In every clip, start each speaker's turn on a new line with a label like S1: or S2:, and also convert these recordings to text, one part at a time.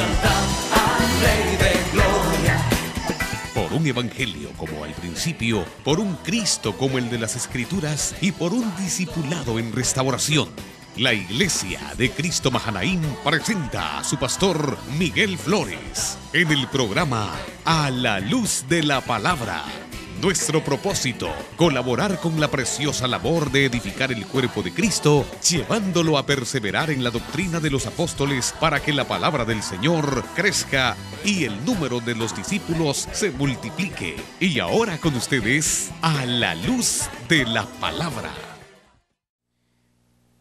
S1: exaltad al Rey de Gloria.
S2: Por un evangelio como al principio, por un Cristo como el de las Escrituras y por un discipulado en restauración. La Iglesia de Cristo Mahanaim presenta a su pastor Miguel Flores en el programa A la Luz de la Palabra. Nuestro propósito, colaborar con la preciosa labor de edificar el cuerpo de Cristo, llevándolo a perseverar en la doctrina de los apóstoles para que la palabra del Señor crezca y el número de los discípulos se multiplique. Y ahora con ustedes, A la Luz de la Palabra.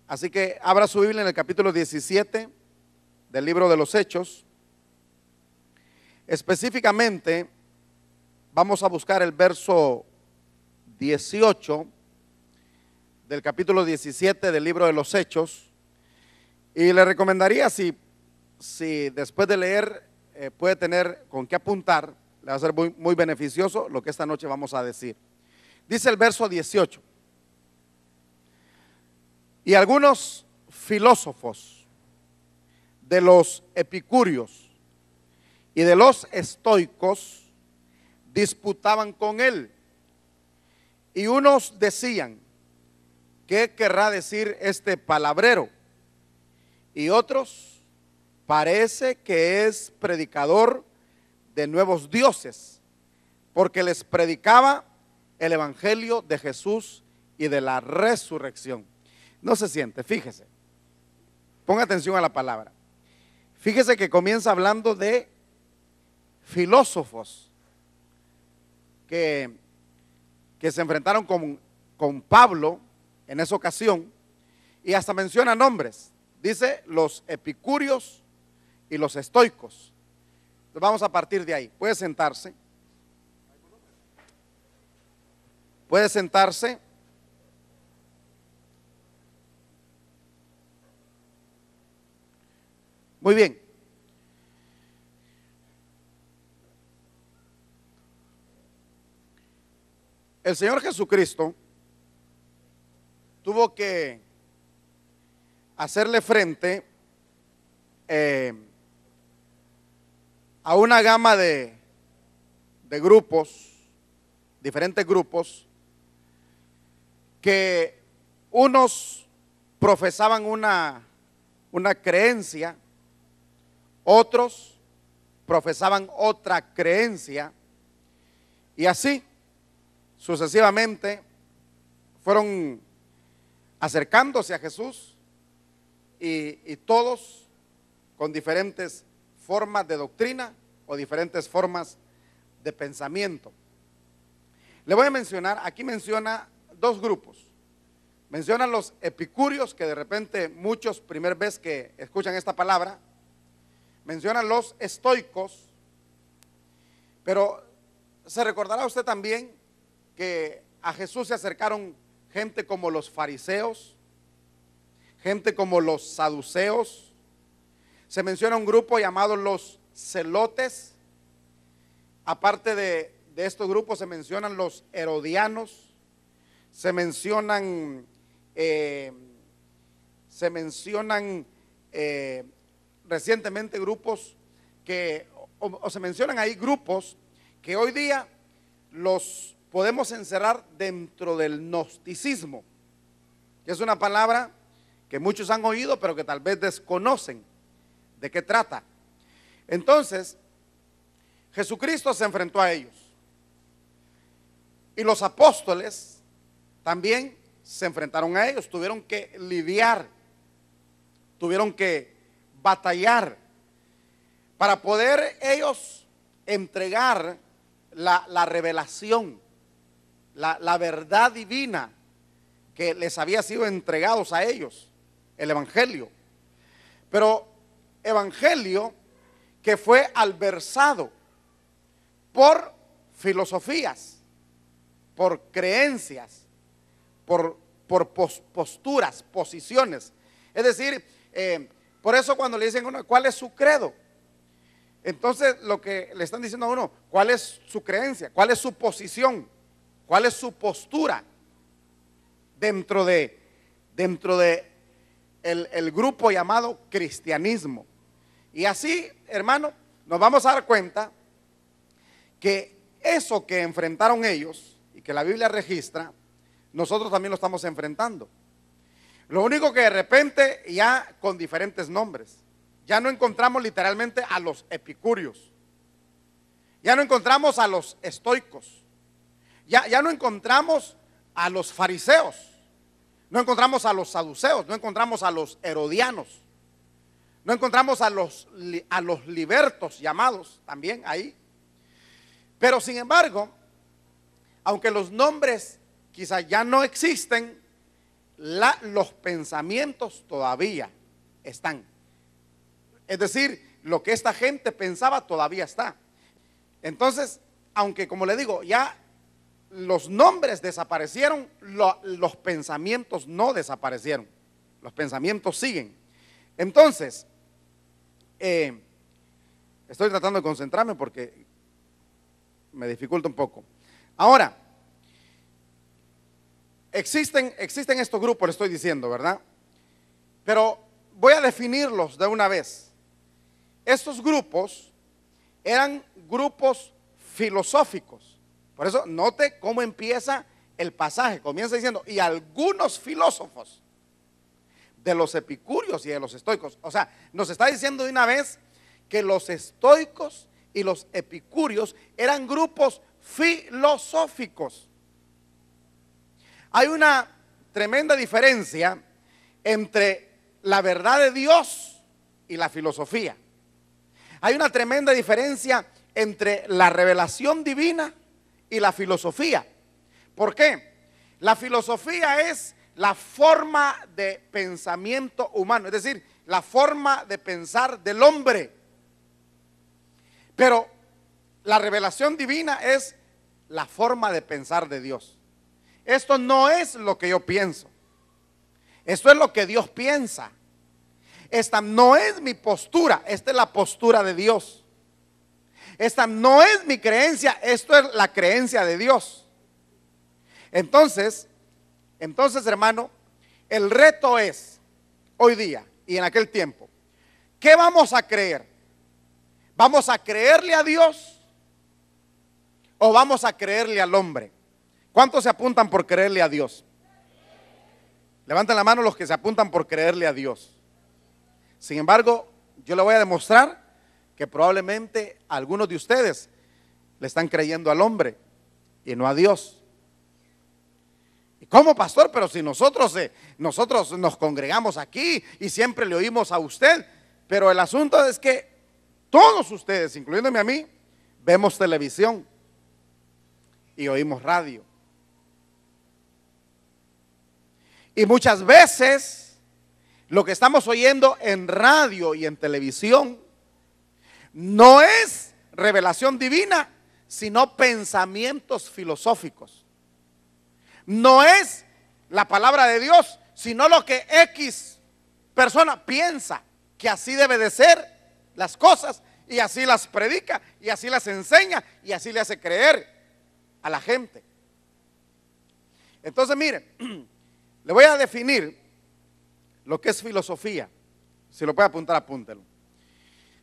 S3: Así que abra su Biblia en el capítulo 17 del libro de los Hechos. Específicamente vamos a buscar el verso 18 del capítulo 17 del libro de los Hechos. Y le recomendaría, si después de leer puede tener con qué apuntar, le va a ser muy beneficioso lo que esta noche vamos a decir. Dice el verso 18. Y algunos filósofos de los epicúreos y de los estoicos disputaban con él. Y unos decían: ¿qué querrá decir este palabrero? Y otros: parece que es predicador de nuevos dioses, porque les predicaba el evangelio de Jesús y de la resurrección. No se siente, fíjese, ponga atención a la palabra. Fíjese que comienza hablando de filósofos que se enfrentaron con Pablo en esa ocasión, y hasta menciona nombres. Dice los epicúreos y los estoicos. Entonces vamos a partir de ahí. Puede sentarse. Puede sentarse. Muy bien. El Señor Jesucristo tuvo que hacerle frente a una gama de grupos, diferentes grupos, que unos profesaban una creencia, otros profesaban otra creencia, y así sucesivamente fueron acercándose a Jesús, y todos con diferentes formas de doctrina o diferentes formas de pensamiento. Le voy a mencionar, aquí menciona dos grupos. Menciona los epicúreos, que de repente muchos primer vez que escuchan esta palabra. Menciona los estoicos, pero se recordará usted también que a Jesús se acercaron gente como los fariseos, gente como los saduceos. Se menciona un grupo llamado los celotes. Aparte de estos grupos se mencionan los herodianos, se mencionan recientemente grupos que, o se mencionan ahí grupos que hoy día los podemos encerrar dentro del gnosticismo, que es una palabra que muchos han oído pero que tal vez desconocen de qué trata. Entonces Jesucristo se enfrentó a ellos, y los apóstoles también se enfrentaron a ellos. Tuvieron que lidiar, tuvieron que batallar para poder ellos entregar la revelación, la verdad divina que les había sido entregados a ellos, el evangelio. Pero evangelio que fue alberzado por filosofías, por creencias, por posturas, posiciones. Es decir, por eso cuando le dicen a uno, ¿cuál es su credo? Entonces lo que le están diciendo a uno, ¿cuál es su creencia? ¿Cuál es su posición? ¿Cuál es su postura dentro de el grupo llamado cristianismo? Y así, hermano, nos vamos a dar cuenta que eso que enfrentaron ellos y que la Biblia registra, nosotros también lo estamos enfrentando. Lo único que de repente ya con diferentes nombres. Ya no encontramos literalmente a los epicúreos. Ya no encontramos a los estoicos. Ya no encontramos a los fariseos. No encontramos a los saduceos. No encontramos a los herodianos. No encontramos a los libertos llamados también ahí. Pero sin embargo, aunque los nombres quizás ya no existen, los pensamientos todavía están. Es decir, lo que esta gente pensaba todavía está. Entonces, aunque como le digo, ya los nombres desaparecieron, los pensamientos no desaparecieron. Los pensamientos siguen. Entonces, estoy tratando de concentrarme porque me dificulta un poco. Ahora, existen estos grupos, le estoy diciendo, ¿verdad? Pero voy a definirlos de una vez. Estos grupos eran grupos filosóficos. Por eso note cómo empieza el pasaje. Comienza diciendo, y algunos filósofos de los epicúreos y de los estoicos. O sea, nos está diciendo de una vez que los estoicos y los epicúreos eran grupos filosóficos. Hay una tremenda diferencia entre la verdad de Dios y la filosofía. Hay una tremenda diferencia entre la revelación divina y la filosofía. ¿Por qué? La filosofía es la forma de pensamiento humano, es decir, la forma de pensar del hombre. Pero la revelación divina es la forma de pensar de Dios. Esto no es lo que yo pienso. Esto es lo que Dios piensa. Esta no es mi postura, esta es la postura de Dios. Esta no es mi creencia, esto es la creencia de Dios. Entonces, hermano, el reto es hoy día y en aquel tiempo, ¿qué vamos a creer? ¿Vamos a creerle a Dios o vamos a creerle al hombre? ¿Cuántos se apuntan por creerle a Dios? Levanten la mano los que se apuntan por creerle a Dios. Sin embargo, yo le voy a demostrar que probablemente algunos de ustedes le están creyendo al hombre y no a Dios. ¿Y cómo, pastor? Pero si nosotros nos congregamos aquí y siempre le oímos a usted. Pero el asunto es que todos ustedes, incluyéndome a mí, vemos televisión y oímos radio. Y muchas veces lo que estamos oyendo en radio y en televisión no es revelación divina, sino pensamientos filosóficos. No es la palabra de Dios, sino lo que X persona piensa que así debe de ser las cosas, y así las predica y así las enseña y así le hace creer a la gente. Entonces, mire, le voy a definir lo que es filosofía. Si lo puede apuntar, apúntelo.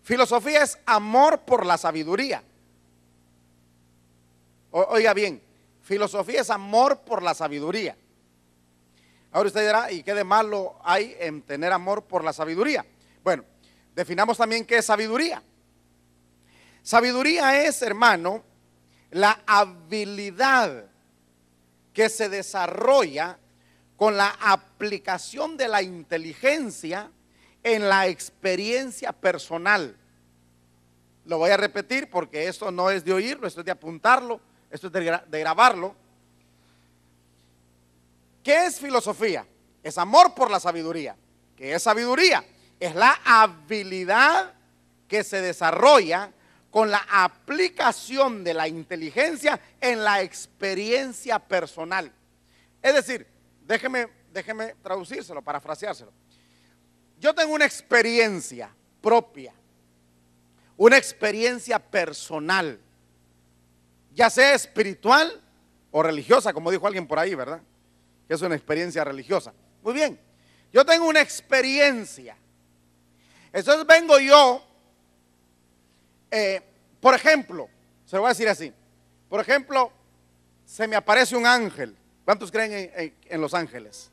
S3: Filosofía es amor por la sabiduría. Oiga bien, filosofía es amor por la sabiduría. Ahora usted dirá, ¿y qué de malo hay en tener amor por la sabiduría? Bueno, definamos también qué es sabiduría. Sabiduría es, hermano, la habilidad que se desarrolla con la aplicación de la inteligencia en la experiencia personal. Lo voy a repetir porque esto no es de oírlo, esto es de apuntarlo, esto es de grabarlo. ¿Qué es filosofía? Es amor por la sabiduría. ¿Qué es sabiduría? Es la habilidad que se desarrolla con la aplicación de la inteligencia en la experiencia personal. Es decir, déjeme traducírselo, parafraseárselo. Yo tengo una experiencia propia, una experiencia personal, ya sea espiritual o religiosa, como dijo alguien por ahí, ¿verdad? Que es una experiencia religiosa. Muy bien, yo tengo una experiencia. Entonces vengo yo Por ejemplo, se lo voy a decir así. Por ejemplo, se me aparece un ángel. ¿Cuántos creen en los ángeles?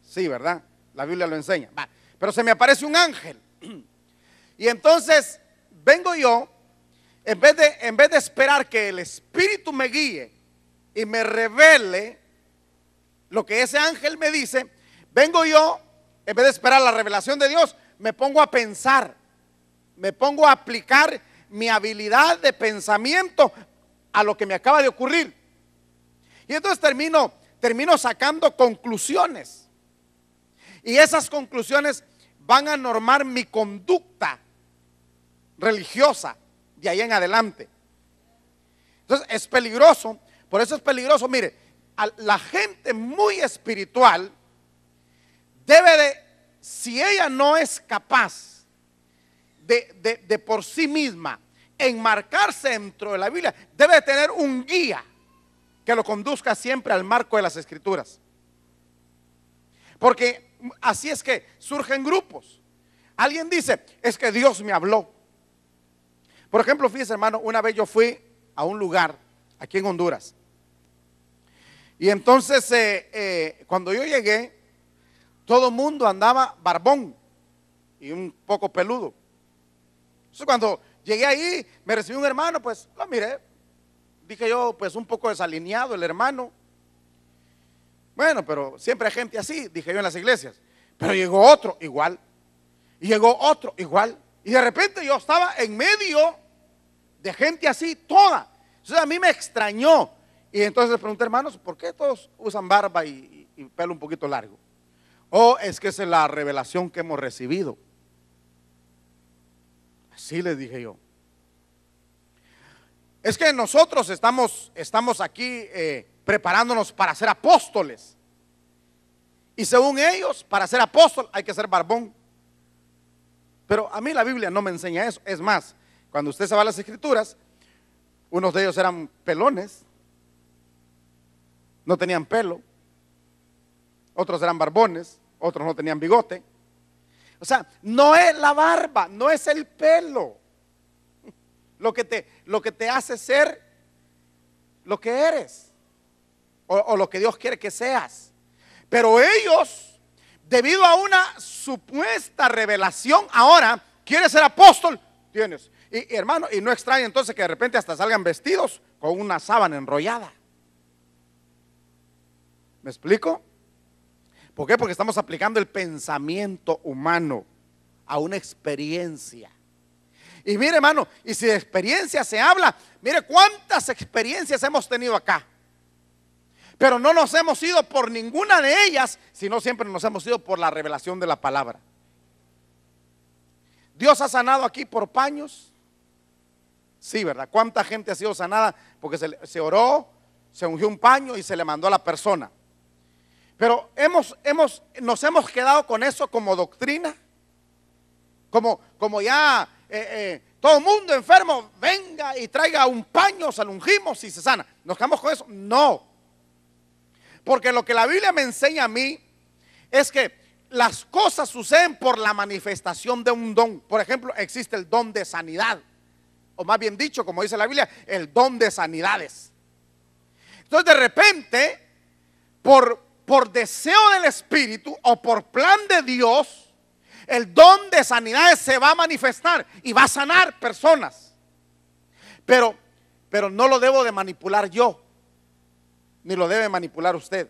S3: Sí, ¿verdad? La Biblia lo enseña. Va. Pero se me aparece un ángel. Y entonces vengo yo, en vez de esperar que el Espíritu me guíe y me revele lo que ese ángel me dice, vengo yo, en vez de esperar la revelación de Dios, me pongo a pensar, me pongo a aplicar mi habilidad de pensamiento a lo que me acaba de ocurrir. Y entonces termino sacando conclusiones. Y esas conclusiones van a normar mi conducta religiosa de ahí en adelante. Entonces es peligroso. Por eso es peligroso. Mire, la gente muy espiritual debe de, si ella no es capaz de por sí misma enmarcarse dentro de la Biblia, debe de tener un guía que lo conduzca siempre al marco de las Escrituras. Porque así es que surgen grupos. Alguien dice, es que Dios me habló. Por ejemplo, fíjese, hermano, una vez yo fui a un lugar aquí en Honduras. Y entonces cuando yo llegué, todo el mundo andaba barbón y un poco peludo. Entonces cuando llegué ahí, me recibió un hermano, pues lo miré. Dije yo, pues un poco desalineado el hermano. Bueno, pero siempre hay gente así, dije yo en las iglesias. Pero llegó otro igual. Y llegó otro igual. Y de repente yo estaba en medio de gente así, toda. Entonces a mí me extrañó. Y entonces le pregunté, hermanos, ¿por qué todos usan barba y pelo un poquito largo? Oh, es que esa es la revelación que hemos recibido. Así les dije yo. Es que nosotros estamos aquí preparándonos para ser apóstoles. Y según ellos, para ser apóstol hay que ser barbón. Pero a mí la Biblia no me enseña eso. Es más, cuando usted se va a las Escrituras, unos de ellos eran pelones, no tenían pelo. Otros eran barbones, otros no tenían bigote. O sea, no es la barba, no es el pelo lo que te hace ser lo que eres o lo que Dios quiere que seas. Pero ellos, debido a una supuesta revelación, ahora quieres ser apóstol, tienes. Y hermano, y no extraña entonces que de repente hasta salgan vestidos con una sábana enrollada. ¿Me explico? ¿Por qué? Porque estamos aplicando el pensamiento humano a una experiencia. Y mire, hermano, y si de experiencia se habla, mire cuántas experiencias hemos tenido acá. Pero no nos hemos ido por ninguna de ellas, sino siempre nos hemos ido por la revelación de la palabra. Dios ha sanado aquí por paños. Sí, ¿verdad? ¿Cuánta gente ha sido sanada? Porque se oró, se ungió un paño y se le mandó a la persona. Pero nos hemos quedado con eso como doctrina. Como ya todo el mundo enfermo venga y traiga un paño, se lo ungimos y se sana. ¿Nos quedamos con eso? No. Porque lo que la Biblia me enseña a mí es que las cosas suceden por la manifestación de un don. Por ejemplo, existe el don de sanidad. O más bien dicho, como dice la Biblia, el don de sanidades. Entonces de repente, por deseo del Espíritu o por plan de Dios, el don de sanidades se va a manifestar y va a sanar personas. Pero no lo debo de manipular yo, ni lo debe manipular usted.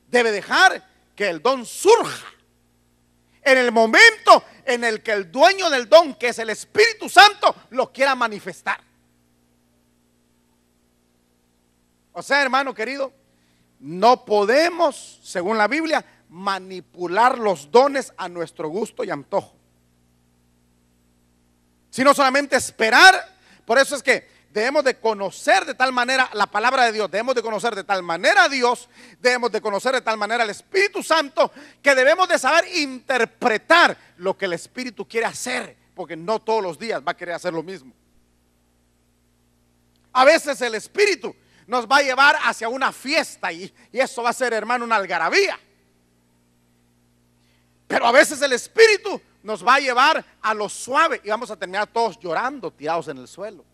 S3: Debe dejar que el don surja en el momento en el que el dueño del don, que es el Espíritu Santo, lo quiera manifestar. O sea, hermano querido, no podemos, según la Biblia, manipular los dones a nuestro gusto y antojo, sino solamente esperar. Por eso es que debemos de conocer de tal manera la palabra de Dios, debemos de conocer de tal manera a Dios, debemos de conocer de tal manera al Espíritu Santo, que debemos de saber interpretar lo que el Espíritu quiere hacer, porque no todos los días va a querer hacer lo mismo. A veces el Espíritu nos va a llevar hacia una fiesta y eso va a ser, hermano, una algarabía. Pero a veces el Espíritu nos va a llevar a lo suave y vamos a terminar todos llorando, tirados en el suelo.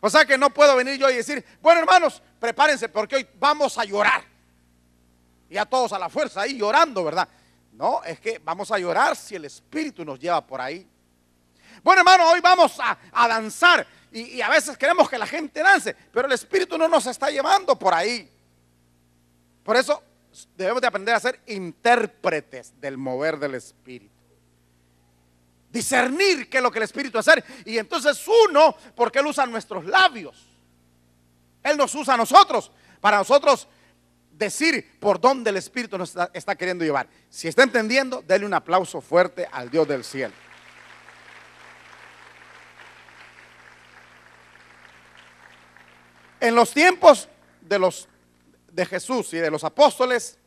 S3: O sea que no puedo venir yo y decir, bueno, hermanos, prepárense porque hoy vamos a llorar. Y a todos a la fuerza ahí llorando, ¿verdad? No, es que vamos a llorar si el Espíritu nos lleva por ahí. Bueno, hermano, hoy vamos a danzar y a veces queremos que la gente dance, pero el Espíritu no nos está llevando por ahí. Por eso debemos de aprender a ser intérpretes del mover del Espíritu. Discernir qué es lo que el Espíritu hace. Y entonces uno, porque Él usa nuestros labios. Él nos usa a nosotros, para nosotros decir por dónde el Espíritu nos está queriendo llevar. Si está entendiendo, denle un aplauso fuerte al Dios del cielo. En los tiempos de Jesús y de los apóstoles,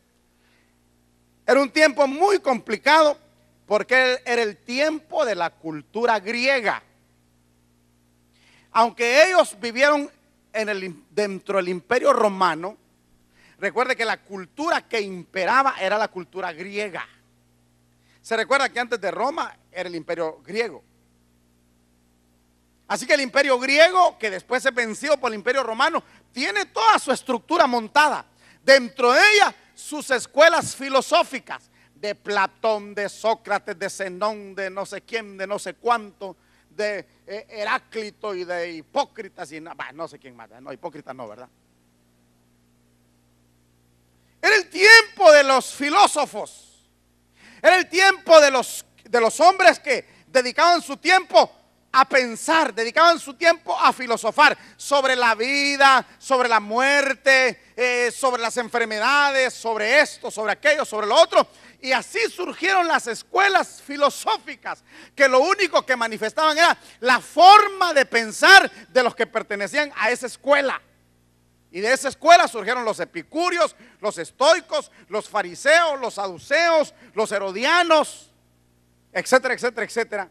S3: era un tiempo muy complicado porque era el tiempo de la cultura griega. Aunque ellos vivieron dentro del imperio romano, recuerde que la cultura que imperaba era la cultura griega. Se recuerda que antes de Roma era el imperio griego. Así que el imperio griego, que después se venció por el imperio romano, tiene toda su estructura montada. Dentro de ella, sus escuelas filosóficas, de Platón, de Sócrates, de Zenón, de no sé quién, de no sé cuánto, de Heráclito y de Hipócritas y no sé quién más, no, Hipócritas no, ¿verdad? Era el tiempo de los filósofos, era el tiempo de los hombres que dedicaban su tiempo a pensar, dedicaban su tiempo a filosofar sobre la vida, sobre la muerte, sobre las enfermedades, sobre esto, sobre aquello, sobre lo otro. Y así surgieron las escuelas filosóficas, que lo único que manifestaban era la forma de pensar de los que pertenecían a esa escuela. Y de esa escuela surgieron los epicúreos, los estoicos, los fariseos, los saduceos, los herodianos, etcétera, etcétera, etcétera.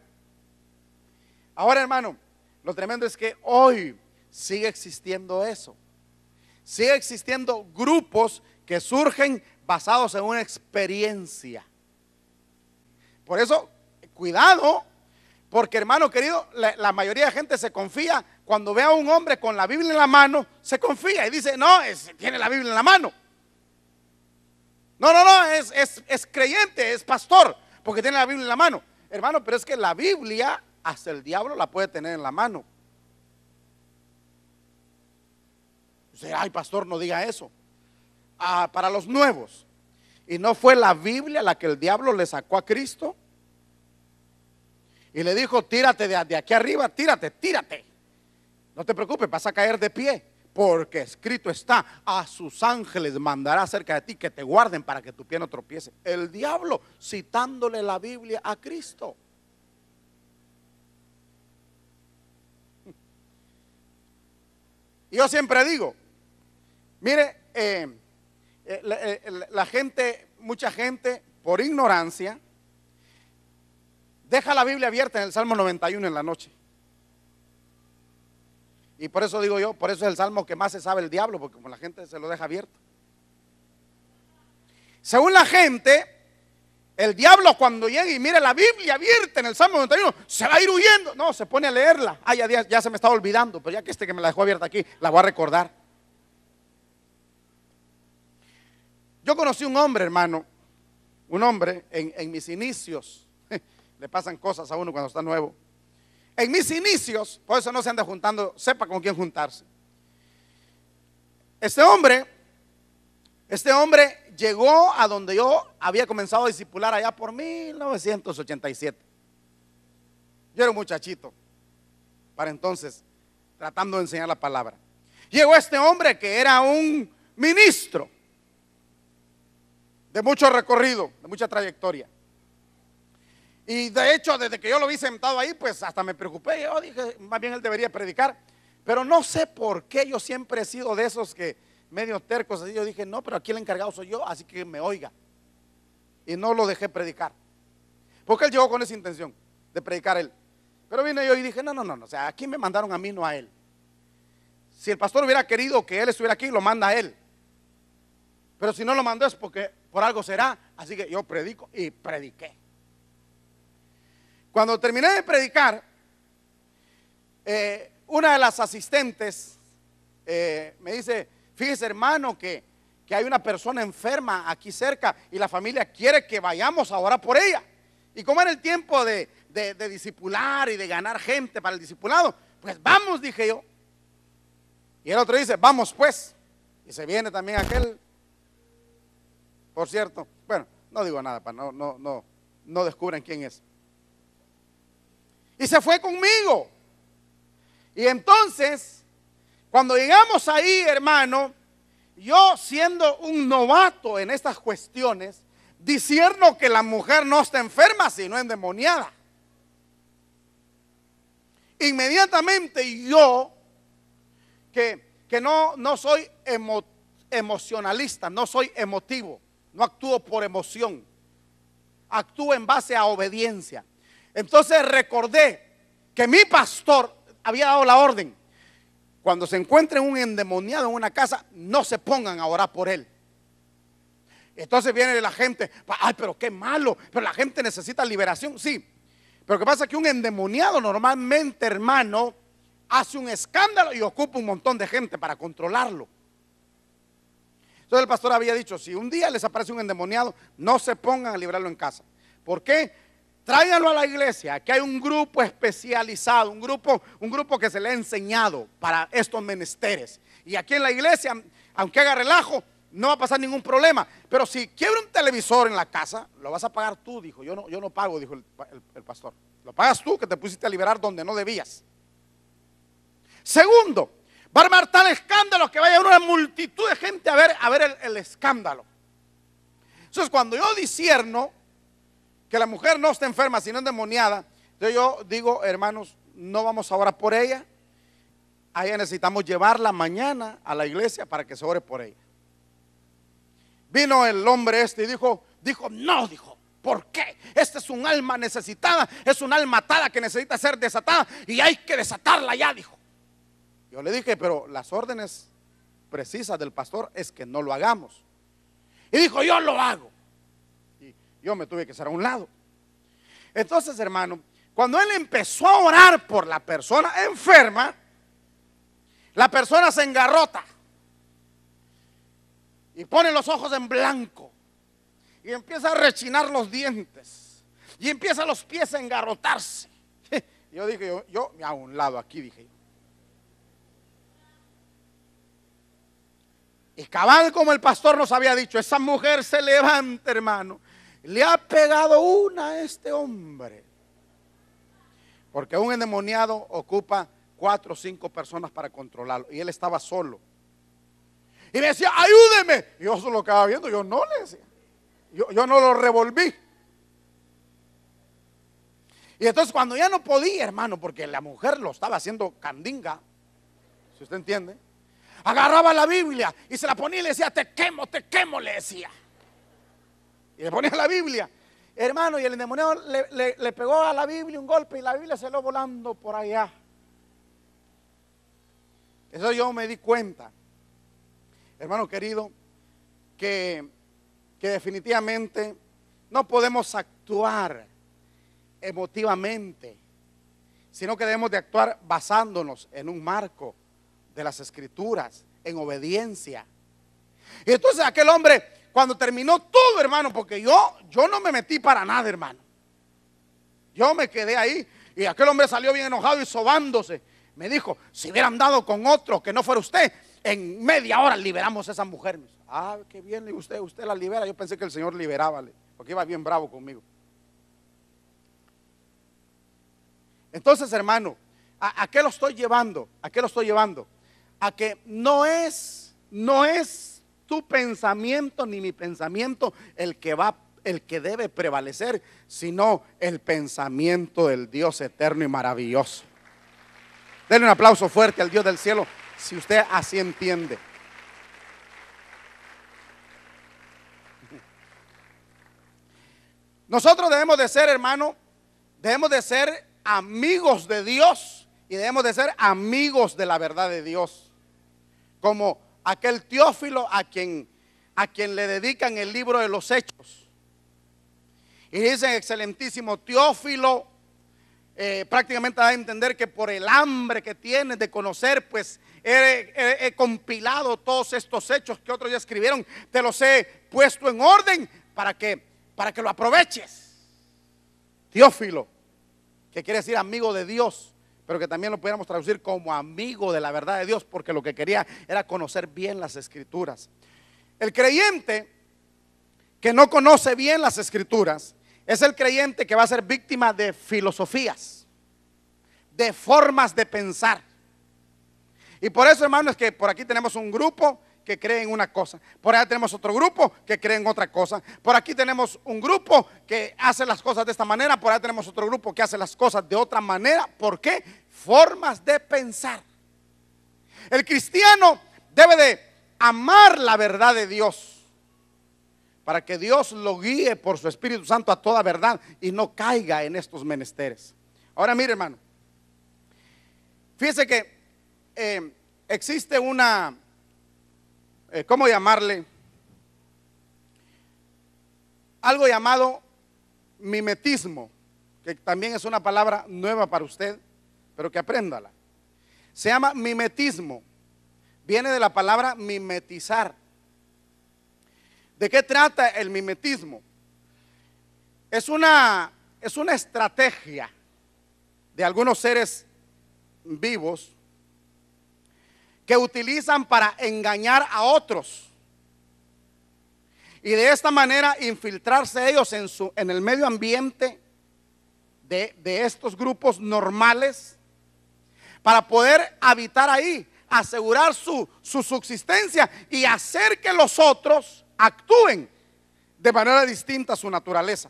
S3: Ahora, hermano, lo tremendo es que hoy sigue existiendo eso. Sigue existiendo grupos que surgen basados en una experiencia. Por eso, cuidado, porque, hermano querido, la mayoría de gente se confía cuando ve a un hombre con la Biblia en la mano, se confía y dice, no, tiene la Biblia en la mano. No, es creyente, es pastor, porque tiene la Biblia en la mano. Hermano, pero es que la Biblia hasta el diablo la puede tener en la mano. Dice, ay, pastor, no diga eso. Para los nuevos. ¿Y no fue la Biblia la que el diablo le sacó a Cristo? Y le dijo, tírate de aquí arriba, tírate. No te preocupes, vas a caer de pie. Porque escrito está, a sus ángeles mandará cerca de ti que te guarden para que tu pie no tropiece. El diablo citándole la Biblia a Cristo. Yo siempre digo, mire, mucha gente por ignorancia deja la Biblia abierta en el Salmo 91 en la noche. Y por eso digo yo, por eso es el salmo que más se sabe el diablo, porque como la gente se lo deja abierto. Según la gente, el diablo cuando llegue y mire la Biblia abierta en el Salmo 91, se va a ir huyendo. No, se pone a leerla. Ya se me estaba olvidando, pero ya que me la dejó abierta aquí, la voy a recordar. Yo conocí un hombre, hermano, un hombre en mis inicios. Le pasan cosas a uno cuando está nuevo. En mis inicios, por eso no se anda juntando, sepa con quién juntarse. Este hombre llegó a donde yo había comenzado a discipular allá por 1987. Yo era un muchachito para entonces, tratando de enseñar la palabra. Llegó este hombre que era un ministro de mucho recorrido, de mucha trayectoria. Y de hecho, desde que yo lo vi sentado ahí, pues hasta me preocupé. Yo dije, más bien él debería predicar. Pero no sé por qué yo siempre he sido de esos que medio tercos. Así yo dije, no, pero aquí el encargado soy yo, así que me oiga. Y no lo dejé predicar. Porque él llegó con esa intención de predicar él. Pero vine yo y dije, no, o sea, aquí me mandaron a mí, no a él. Si el pastor hubiera querido que él estuviera aquí, lo manda a él. Pero si no lo mandó es porque por algo será. Así que yo predico y prediqué. Cuando terminé de predicar, una de las asistentes me dice: fíjese, hermano, que hay una persona enferma aquí cerca y la familia quiere que vayamos a orar por ella. Y como era el tiempo de discipular y de ganar gente para el discipulado, pues vamos, dije yo. Y el otro dice: vamos pues. Y se viene también aquel, por cierto, bueno, no digo nada para no descubran quién es. Y se fue conmigo. Y entonces, cuando llegamos ahí, hermano, yo siendo un novato en estas cuestiones, discierno que la mujer no está enferma, sino endemoniada. Inmediatamente yo, que no soy emocionalista, no soy emotivo, no actúo por emoción, actúo en base a obediencia. Entonces recordé que mi pastor había dado la orden: cuando se encuentren un endemoniado en una casa, no se pongan a orar por él. Entonces viene la gente: ay, pero qué malo, pero la gente necesita liberación. Sí, pero lo que pasa es que un endemoniado normalmente, hermano, hace un escándalo y ocupa un montón de gente para controlarlo. Entonces el pastor había dicho: si un día les aparece un endemoniado, no se pongan a librarlo en casa. ¿Por qué? Tráiganlo a la iglesia. Aquí hay un grupo especializado, un grupo que se le ha enseñado para estos menesteres. Y aquí en la iglesia, aunque haga relajo, no va a pasar ningún problema. Pero si quiebra un televisor en la casa, lo vas a pagar tú, dijo. Yo no pago, dijo el pastor. Lo pagas tú, que te pusiste a liberar donde no debías. Segundo, va a armar tal escándalo que vaya una multitud de gente a ver el escándalo. Entonces, cuando yo discierno que la mujer no está enferma, sino endemoniada, entonces yo digo: hermanos, no vamos a orar por ella. A ella necesitamos llevarla mañana a la iglesia para que se ore por ella. Vino el hombre y dijo, no, dijo, ¿por qué? Este es un alma necesitada, es un alma atada que necesita ser desatada y hay que desatarla ya, dijo. Yo le dije: pero las órdenes precisas del pastor es que no lo hagamos. Y dijo: yo lo hago. Y yo me tuve que hacer a un lado. Entonces, hermano, cuando él empezó a orar por la persona enferma, la persona se engarrota y pone los ojos en blanco y empieza a rechinar los dientes y empieza los pies a engarrotarse. Yo dije: yo me hago a un lado aquí, dije yo. Y cabal, como el pastor nos había dicho, esa mujer se levanta, hermano. Le ha pegado una a este hombre. Porque un endemoniado ocupa 4 o 5 personas para controlarlo. Y él estaba solo. Y me decía: ayúdeme. Y yo solo lo quedaba viendo. Yo no le decía. Yo no lo revolví. Y entonces cuando ya no podía, hermano, porque la mujer lo estaba haciendo candinga, si usted entiende, agarraba la Biblia y se la ponía y le decía: te quemo, le decía. Y le ponía la Biblia, hermano, y el endemoniado le pegó a la Biblia un golpe y la Biblia se lo volando por allá. Eso yo me di cuenta, hermano querido, que definitivamente no podemos actuar emotivamente, sino que debemos de actuar basándonos en un marco de las escrituras, en obediencia. Y entonces aquel hombre, cuando terminó todo, hermano, porque yo no me metí para nada, hermano, yo me quedé ahí, y aquel hombre salió bien enojado y sobándose. Me dijo: si hubieran dado con otro que no fuera usted, en media hora liberamos a esa mujer. Ah, qué bien, usted la libera. Yo pensé que el Señor liberaba, porque iba bien bravo conmigo. Entonces, hermano, ¿a qué lo estoy llevando? ¿A qué lo estoy llevando? A que no es tu pensamiento ni mi pensamiento el que debe prevalecer, sino el pensamiento del Dios eterno y maravilloso. Denle un aplauso fuerte al Dios del cielo si usted así entiende. Nosotros debemos de ser, hermano, debemos de ser amigos de Dios y debemos de ser amigos de la verdad de Dios. Como aquel Teófilo a quien le dedican el libro de los Hechos. Y dicen: excelentísimo Teófilo, prácticamente da a entender que por el hambre que tienes de conocer, pues he compilado todos estos hechos que otros ya escribieron, te los he puesto en orden para que lo aproveches. Teófilo, que quiere decir amigo de Dios, pero que también lo pudiéramos traducir como amigo de la verdad de Dios, porque lo que quería era conocer bien las escrituras. El creyente que no conoce bien las escrituras es el creyente que va a ser víctima de filosofías, de formas de pensar. Y por eso, hermanos, es que por aquí tenemos un grupo que cree en una cosa, por allá tenemos otro grupo que cree en otra cosa, por aquí tenemos un grupo que hace las cosas de esta manera, por allá tenemos otro grupo que hace las cosas de otra manera. ¿Por qué? Formas de pensar. El cristiano debe de amar la verdad de Dios, para que Dios lo guíe por su Espíritu Santo a toda verdad y no caiga en estos menesteres. Ahora mire, hermano, fíjese que existe una, ¿cómo llamarle? Algo llamado mimetismo, que también es una palabra nueva para usted, pero que apréndala. Se llama mimetismo, viene de la palabra mimetizar. ¿De qué trata el mimetismo? Es una estrategia de algunos seres vivos que utilizan para engañar a otros y de esta manera infiltrarse ellos en el medio ambiente de estos grupos normales para poder habitar ahí, asegurar su subsistencia y hacer que los otros actúen de manera distinta a su naturaleza.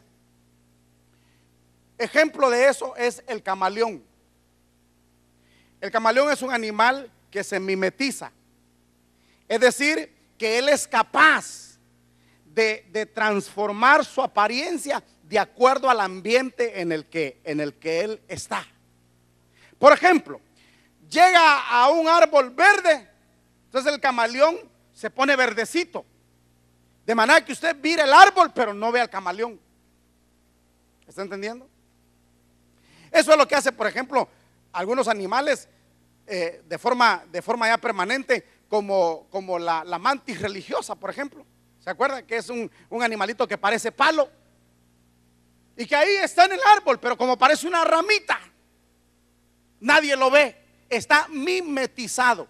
S3: Ejemplo de eso es el camaleón. El camaleón es un animal que se mimetiza, es decir, que él es capaz de transformar su apariencia de acuerdo al ambiente en el que él está. Por ejemplo, llega a un árbol verde, entonces el camaleón se pone verdecito, de manera que usted mira el árbol pero no ve al camaleón. ¿Está entendiendo? Eso es lo que hace, por ejemplo, algunos animales de forma ya permanente, como la mantis religiosa, por ejemplo. ¿Se acuerda? Que es un animalito que parece palo y que ahí está en el árbol, pero como parece una ramita, nadie lo ve. Está mimetizado.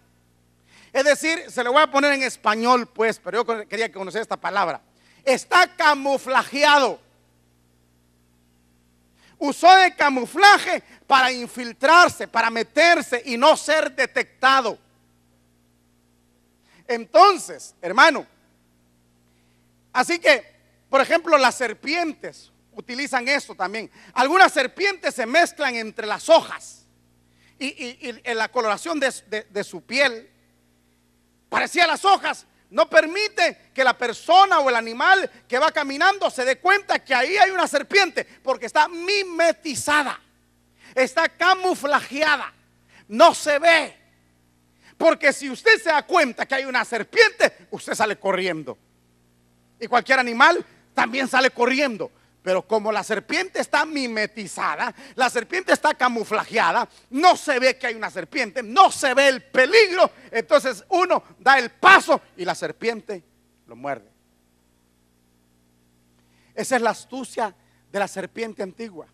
S3: Es decir, se lo voy a poner en español pues, pero yo quería que conociera esta palabra. Está camuflajeado. Usó de camuflaje para infiltrarse, para meterse y no ser detectado. Entonces, hermano, así que, por ejemplo, las serpientes utilizan esto también. Algunas serpientes se mezclan entre las hojas y en la coloración de su piel, parecida a las hojas, no permite que la persona o el animal que va caminando se dé cuenta que ahí hay una serpiente, porque está mimetizada, está camuflajeada, no se ve. Porque si usted se da cuenta que hay una serpiente, usted sale corriendo. Y cualquier animal también sale corriendo. Pero como la serpiente está mimetizada, la serpiente está camuflajeada, no se ve que hay una serpiente, no se ve el peligro, entonces uno da el paso y la serpiente lo muerde. Esa es la astucia de la serpiente antigua.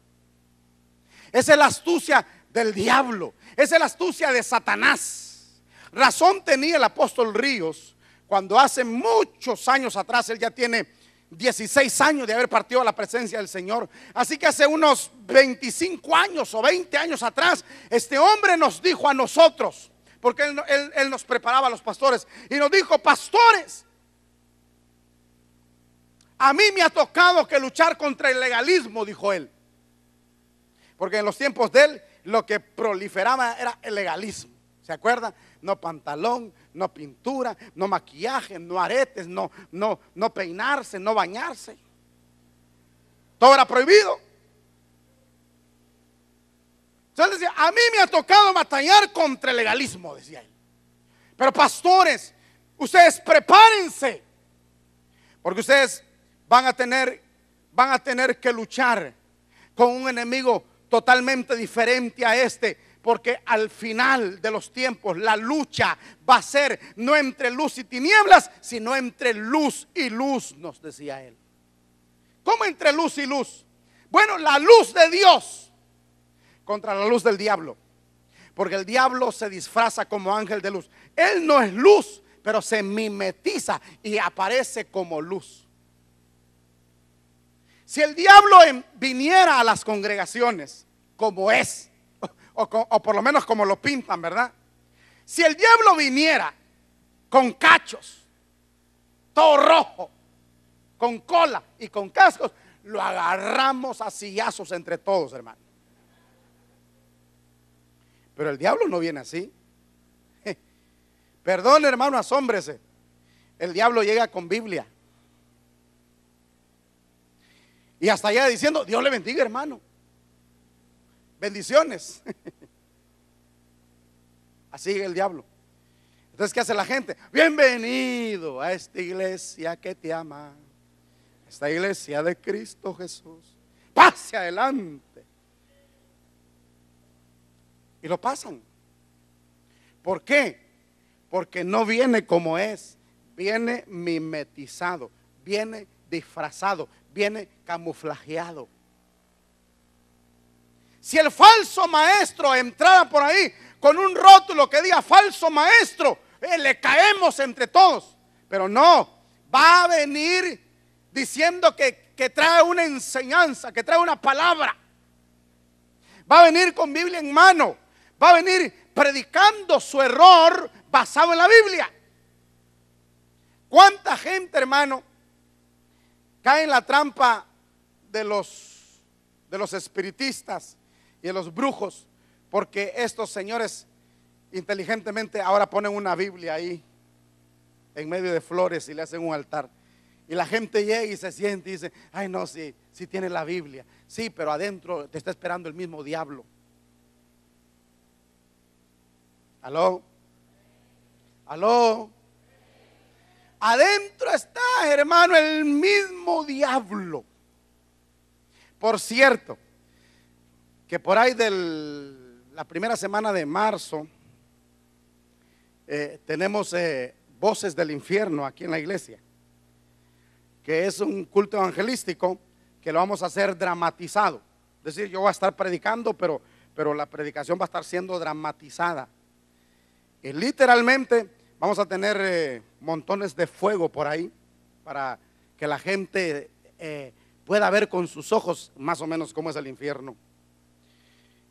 S3: Esa es la astucia del diablo. Esa es la astucia de Satanás. Razón tenía el apóstol Ríos cuando hace muchos años atrás, él ya tiene 16 años de haber partido a la presencia del Señor. Así que hace unos 25 años o 20 años atrás, este hombre nos dijo a nosotros, porque él nos preparaba a los pastores, y nos dijo: pastores, a mí me ha tocado que luchar contra el legalismo, dijo él. Porque en los tiempos de él lo que proliferaba era el legalismo. ¿Se acuerda? No pantalón, no pintura, no maquillaje, no aretes, no peinarse, no bañarse. Todo era prohibido. Entonces decía: a mí me ha tocado batallar contra el legalismo, decía él. Pero pastores, ustedes prepárense, porque ustedes van a tener que luchar con un enemigo totalmente diferente a este, porque al final de los tiempos la lucha va a ser no entre luz y tinieblas, sino entre luz y luz, nos decía él. ¿Cómo entre luz y luz? Bueno, la luz de Dios contra la luz del diablo, porque el diablo se disfraza como ángel de luz. Él no es luz, pero se mimetiza y aparece como luz. Si el diablo viniera a las congregaciones como es, o por lo menos como lo pintan, ¿verdad? Si el diablo viniera con cachos, todo rojo, con cola y con cascos, lo agarramos a sillazos entre todos, hermano. Pero el diablo no viene así. Perdón, hermano, asómbrese. El diablo llega con Biblia. Y hasta allá diciendo: Dios le bendiga, hermano. Bendiciones. Así llega el diablo. Entonces, ¿qué hace la gente? Bienvenido a esta iglesia que te ama, esta iglesia de Cristo Jesús. Pase adelante. Y lo pasan. ¿Por qué? Porque no viene como es, viene mimetizado, viene disfrazado, viene camuflajeado. Si el falso maestro entrara por ahí con un rótulo que diga falso maestro, le caemos entre todos. Pero no, va a venir diciendo que trae una enseñanza, que trae una palabra. Va a venir con Biblia en mano, va a venir predicando su error basado en la Biblia. ¿Cuánta gente, hermano, cae en la trampa de los espiritistas y de los brujos? Porque estos señores inteligentemente ahora ponen una Biblia ahí en medio de flores y le hacen un altar. Y la gente llega y se siente y dice: ay, no, sí tiene la Biblia. Sí, pero adentro te está esperando el mismo diablo. ¿Aló? ¿Aló? Adentro está, hermano, el mismo diablo. Por cierto, que por ahí de la primera semana de marzo tenemos Voces del Infierno aquí en la iglesia, que es un culto evangelístico que lo vamos a hacer dramatizado. Es decir, yo voy a estar predicando, pero la predicación va a estar siendo dramatizada. Y literalmente vamos a tener montones de fuego por ahí para que la gente pueda ver con sus ojos más o menos cómo es el infierno.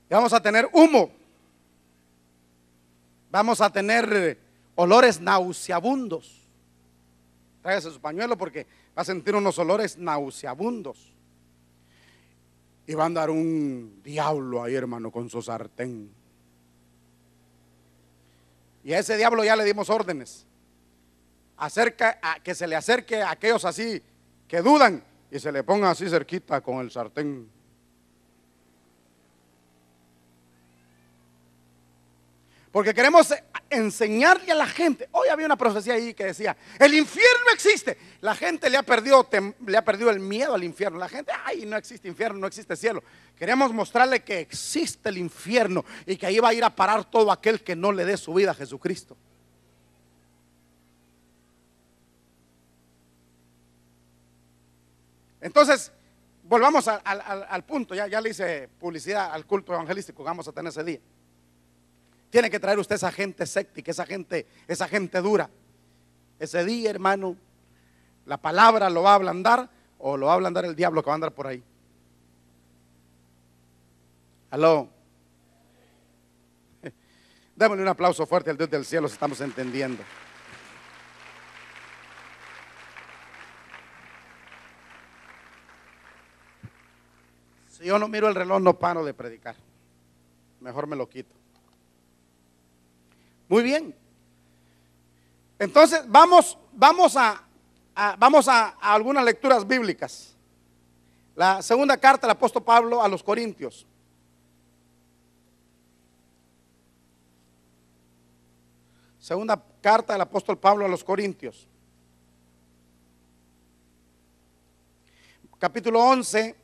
S3: Y vamos a tener humo. Vamos a tener olores nauseabundos. Tráigase su pañuelo porque va a sentir unos olores nauseabundos. Y va a andar un diablo ahí, hermano, con su sartén. Y a ese diablo ya le dimos órdenes. Que se le acerque a aquellos así que dudan y se le ponga así cerquita con el sartén. Porque queremos enseñarle a la gente. Hoy había una profecía ahí que decía: el infierno existe. La gente le ha perdido el miedo al infierno. La gente: ay, no existe infierno, no existe cielo. Queremos mostrarle que existe el infierno y que ahí va a ir a parar todo aquel que no le dé su vida a Jesucristo. Entonces, volvamos al punto. Ya le hice publicidad al culto evangelístico que vamos a tener ese día. Tiene que traer usted esa gente escéptica, esa gente dura. Ese día, hermano, la palabra lo va a ablandar, o lo va a ablandar el diablo que va a andar por ahí. Aló. Démosle un aplauso fuerte al Dios del cielo si estamos entendiendo. Si yo no miro el reloj, no paro de predicar. Mejor me lo quito. Muy bien. Entonces vamos a algunas lecturas bíblicas. La segunda carta del apóstol Pablo a los Corintios. Segunda carta del apóstol Pablo a los Corintios. Capítulo 11.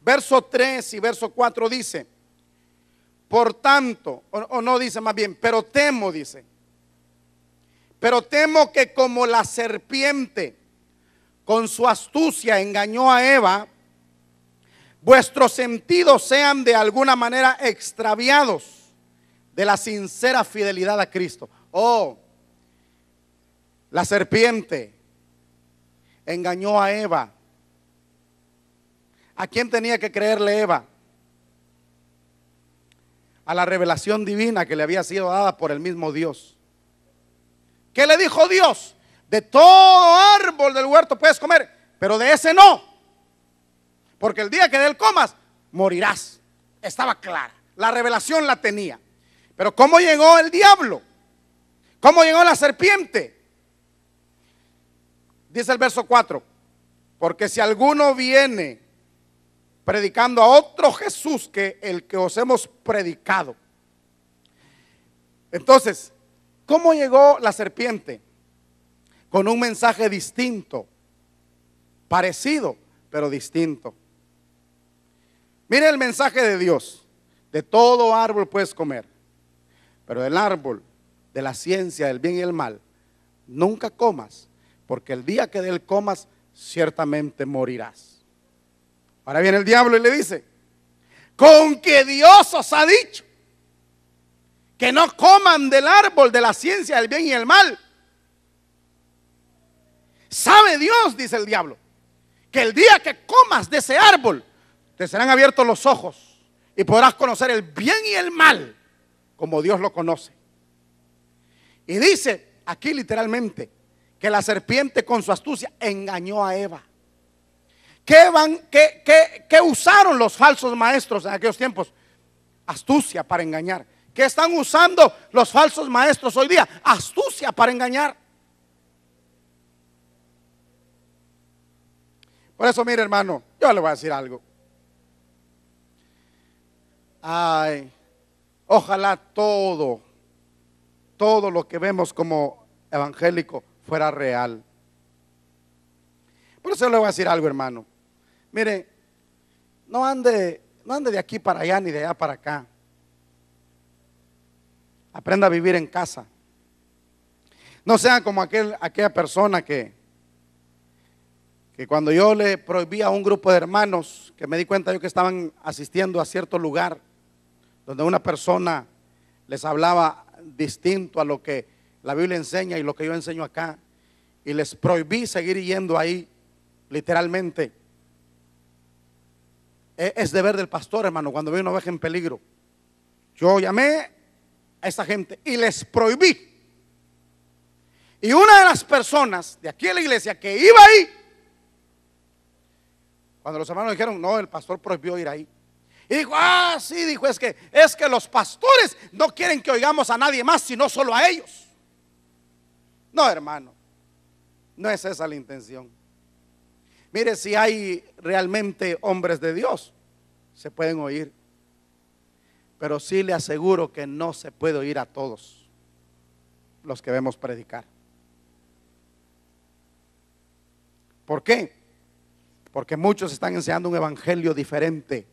S3: verso 3 y verso 4 dice: por tanto, o no dice más bien, pero temo, dice. Pero temo que como la serpiente con su astucia engañó a Eva, vuestros sentidos sean de alguna manera extraviados de la sincera fidelidad a Cristo. Oh, la serpiente engañó a Eva. ¿A quién tenía que creerle Eva? A la revelación divina que le había sido dada por el mismo Dios. ¿Qué le dijo Dios? De todo árbol del huerto puedes comer, pero de ese no, porque el día que de él comas, morirás. Estaba clara, la revelación la tenía. Pero ¿cómo llegó el diablo? ¿Cómo llegó la serpiente? Dice el verso 4: porque si alguno viene predicando a otro Jesús que el que os hemos predicado. Entonces, ¿cómo llegó la serpiente? Con un mensaje distinto, parecido, pero distinto. Mire el mensaje de Dios: de todo árbol puedes comer, pero del árbol de la ciencia del bien y el mal nunca comas, porque el día que de él comas ciertamente morirás. Ahora viene el diablo y le dice: con que Dios os ha dicho que no coman del árbol de la ciencia del bien y el mal. ¿Sabe Dios, dice el diablo, que el día que comas de ese árbol te serán abiertos los ojos y podrás conocer el bien y el mal como Dios lo conoce? Y dice aquí literalmente que la serpiente con su astucia engañó a Eva. ¿Qué usaron los falsos maestros en aquellos tiempos? Astucia para engañar. ¿Qué están usando los falsos maestros hoy día? Astucia para engañar. Por eso, mire, hermano, yo le voy a decir algo. Ay, ojalá todo lo que vemos como evangélico fuera real. Por eso le voy a decir algo, hermano. Mire, no ande de aquí para allá ni de allá para acá. Aprenda a vivir en casa. No sea como aquella persona que cuando yo le prohibí a un grupo de hermanos, que me di cuenta yo que estaban asistiendo a cierto lugar donde una persona les hablaba distinto a lo que la Biblia enseña y lo que yo enseño acá, y les prohibí seguir yendo ahí, literalmente. Es deber del pastor, hermano, cuando ve una oveja en peligro. Yo llamé a esa gente y les prohibí. Y una de las personas de aquí en la iglesia que iba ahí, cuando los hermanos dijeron: no, el pastor prohibió ir ahí, y dijo: ah, sí, dijo, es que los pastores no quieren que oigamos a nadie más, sino solo a ellos. No, hermano, no es esa la intención. Mire, si hay realmente hombres de Dios, se pueden oír, pero sí le aseguro que no se puede oír a todos los que vemos predicar. ¿Por qué? Porque muchos están enseñando un evangelio diferente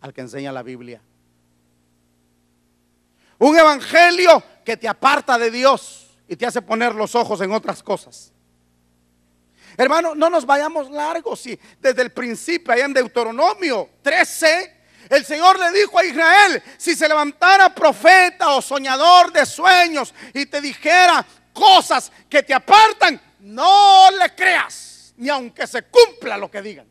S3: al que enseña la Biblia. Un evangelio que te aparta de Dios y te hace poner los ojos en otras cosas. Hermano, no nos vayamos largos. Si desde el principio, allá en Deuteronomio 13, el Señor le dijo a Israel: si se levantara profeta o soñador de sueños y te dijera cosas que te apartan, no le creas, ni aunque se cumpla lo que digan.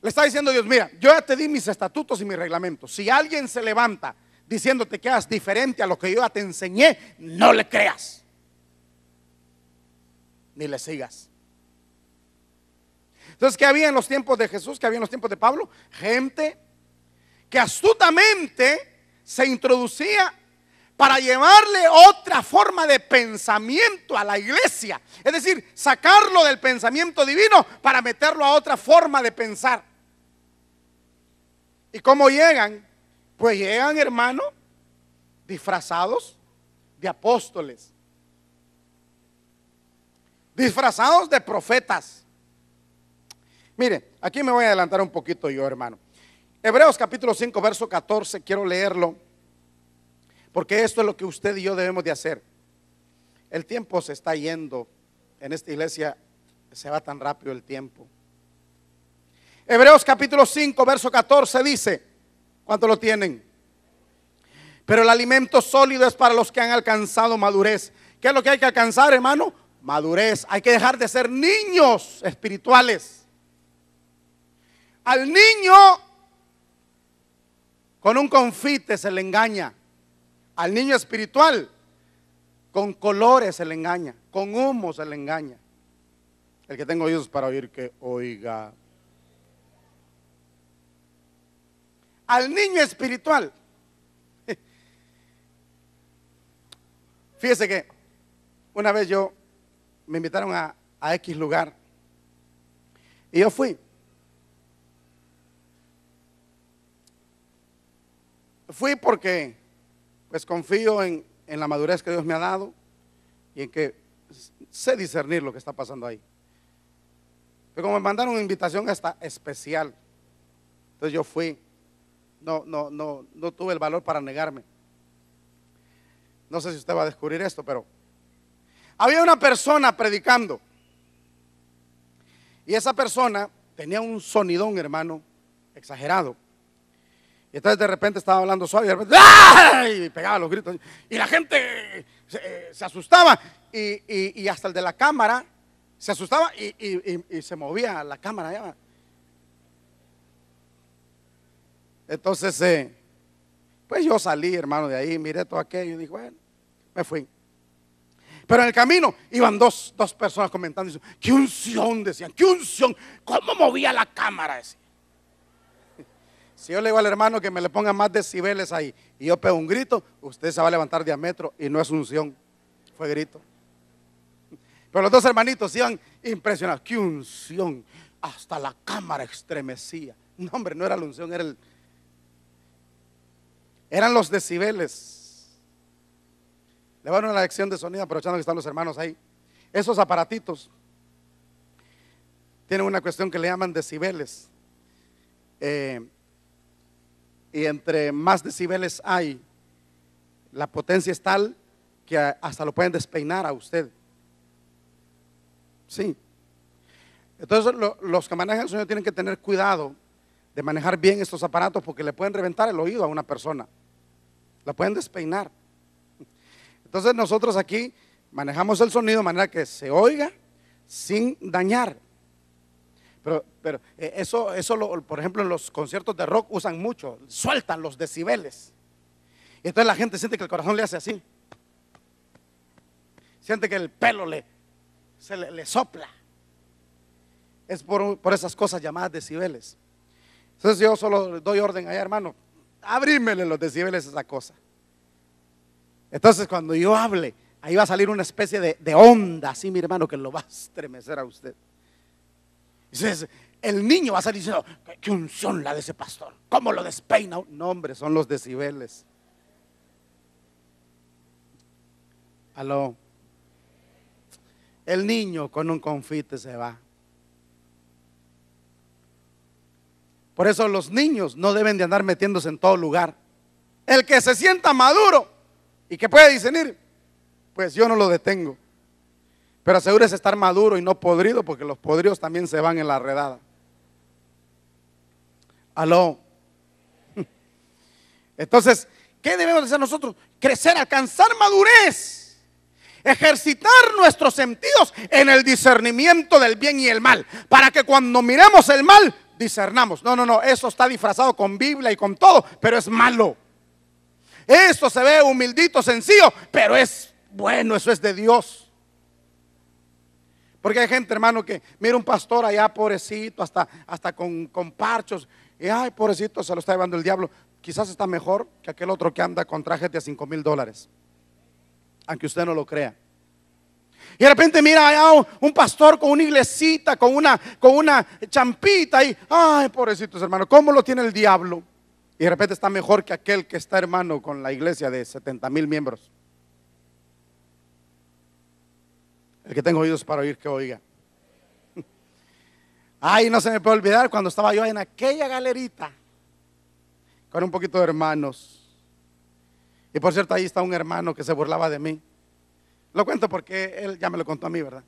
S3: Le está diciendo Dios: mira, yo ya te di mis estatutos y mis reglamentos. Si alguien se levanta diciéndote que hagas diferente a lo que yo ya te enseñé, no le creas, ni le sigas. Entonces, ¿qué había en los tiempos de Jesús? ¿Qué había en los tiempos de Pablo? Gente que astutamente se introducía para llevarle otra forma de pensamiento a la iglesia. Es decir, sacarlo del pensamiento divino para meterlo a otra forma de pensar. ¿Y cómo llegan? Pues llegan, hermano, disfrazados de apóstoles, disfrazados de profetas, Mire, aquí me voy a adelantar un poquito yo, hermano. Hebreos capítulo 5, verso 14, quiero leerlo, porque esto es lo que usted y yo debemos de hacer. El tiempo se está yendo, en esta iglesia se va tan rápido el tiempo. Hebreos capítulo 5, verso 14 dice, ¿cuánto lo tienen? Pero el alimento sólido es para los que han alcanzado madurez. ¿Qué es lo que hay que alcanzar, hermano? Madurez. Hay que dejar de ser niños espirituales. Al niño con un confite se le engaña. Al niño espiritual con colores se le engaña, con humo se le engaña. El que tenga oídos para oír, que oiga. Al niño espiritual, fíjese que una vez me invitaron a X lugar y yo fui. Fui porque pues confío en la madurez que Dios me ha dado y en que sé discernir lo que está pasando ahí. Pero como me mandaron una invitación hasta especial, entonces yo fui. No tuve el valor para negarme. No sé si usted va a descubrir esto, pero había una persona predicando y esa persona tenía un sonidón, hermano, exagerado. Y entonces de repente estaba hablando suave y de repente ¡ay! Y pegaba los gritos y la gente se asustaba y hasta el de la cámara se asustaba y se movía la cámara ya. Entonces pues yo salí, hermano, de ahí, miré todo aquello y dije, bueno, me fui. Pero en el camino iban dos personas comentando y decían, ¡qué unción! Decían, ¡qué unción! ¿Cómo movía la cámara? Decían. Si yo le digo al hermano que me le ponga más decibeles ahí y yo pego un grito, usted se va a levantar diámetro y no es unción, fue grito. Pero los dos hermanitos iban impresionados, ¡qué unción! Hasta la cámara estremecía. No, hombre, no era la unción, eran los decibeles. Le voy a dar una lección de sonido aprovechando que están los hermanos ahí. Esos aparatitos tienen una cuestión que le llaman decibeles. Y entre más decibeles hay, la potencia es tal que hasta lo pueden despeinar a usted. Sí. Entonces los que manejan el sonido tienen que tener cuidado de manejar bien estos aparatos porque le pueden reventar el oído a una persona. La pueden despeinar. Entonces nosotros aquí manejamos el sonido de manera que se oiga sin dañar. Pero eso por ejemplo, en los conciertos de rock usan mucho, sueltan los decibeles. Y entonces la gente siente que el corazón le hace así. Siente que el pelo le sopla. Es por esas cosas llamadas decibeles. Entonces yo solo doy orden allá, hermano, abrímele los decibeles a esa cosa. Entonces cuando yo hable, ahí va a salir una especie de onda, así mi hermano, que lo va a estremecer a usted. Entonces el niño va a salir diciendo, qué unción la de ese pastor, cómo lo despeina. No, hombre, son los decibeles. Aló. El niño con un confite se va. Por eso los niños no deben de andar metiéndose en todo lugar. El que se sienta maduro y que puede discernir, pues yo no lo detengo. Pero asegúrese estar maduro y no podrido, porque los podridos también se van en la redada. Aló. Entonces, ¿qué debemos hacer nosotros? Crecer, alcanzar madurez, ejercitar nuestros sentidos en el discernimiento del bien y el mal, para que cuando miremos el mal, discernamos. No, eso está disfrazado con Biblia y con todo, pero es malo. Esto se ve humildito, sencillo, pero es bueno, eso es de Dios. Porque hay gente, hermano, que mira un pastor allá, pobrecito, hasta con parchos, y ay, pobrecito, se lo está llevando el diablo. Quizás está mejor que aquel otro que anda con trajes de $5,000, aunque usted no lo crea. Y de repente mira allá un pastor con una iglesita, con una champita, y ay, pobrecitos, hermano, ¿cómo lo tiene el diablo? Y de repente está mejor que aquel que está, hermano, con la iglesia de 70,000 miembros. El que tenga oídos para oír, que oiga. Ay, no se me puede olvidar cuando estaba yo en aquella galerita con un poquito de hermanos. Y por cierto, ahí está un hermano que se burlaba de mí. Lo cuento porque él ya me lo contó a mí, ¿verdad?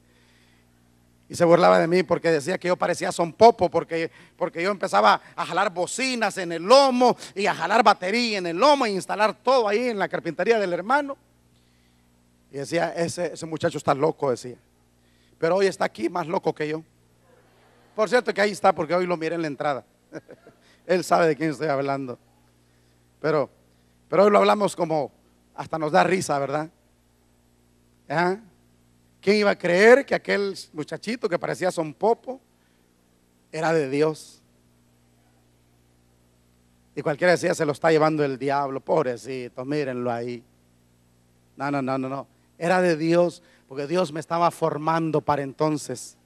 S3: Y se burlaba de mí porque decía que yo parecía Son Popo, porque yo empezaba a jalar bocinas en el lomo y a jalar batería en el lomo e instalar todo ahí en la carpintería del hermano. Y decía, ese muchacho está loco, decía. Pero hoy está aquí más loco que yo. Por cierto que ahí está, porque hoy lo miré en la entrada. Él sabe de quién estoy hablando. Pero hoy lo hablamos como hasta nos da risa, ¿verdad? ¿Ah? ¿Quién iba a creer que aquel muchachito que parecía Son Popo era de Dios? Y cualquiera decía, se lo está llevando el diablo, pobrecito, mírenlo ahí. No. Era de Dios, porque Dios me estaba formando para entonces.